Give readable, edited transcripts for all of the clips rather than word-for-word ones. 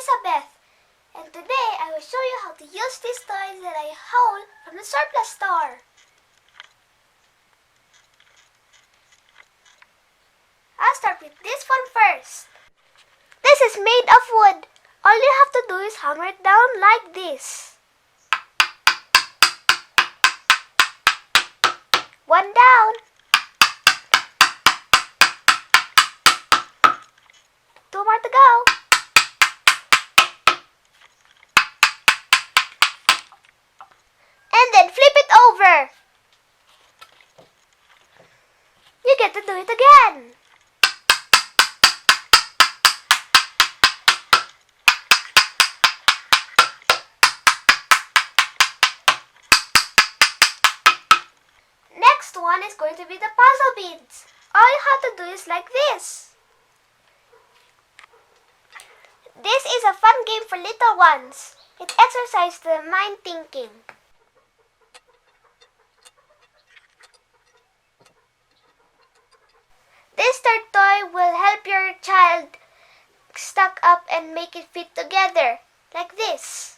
Elizabeth, and today I will show you how to use these toys that I hauled from the surplus store. I'll start with this one first. This is made of wood. All you have to do is hammer it down like this. One down. Two more to go. And then flip it over. You get to do it again. Next one is going to be the puzzle beads. All you have to do is like this. This is a fun game for little ones. It exercises the mind thinking. This third toy will help your child stack up and make it fit together, like this.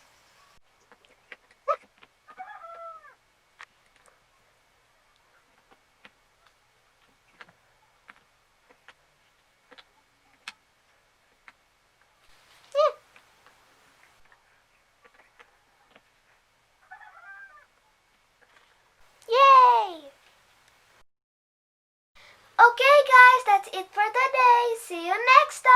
Yay! Okay guys, that's it for today. See you next time.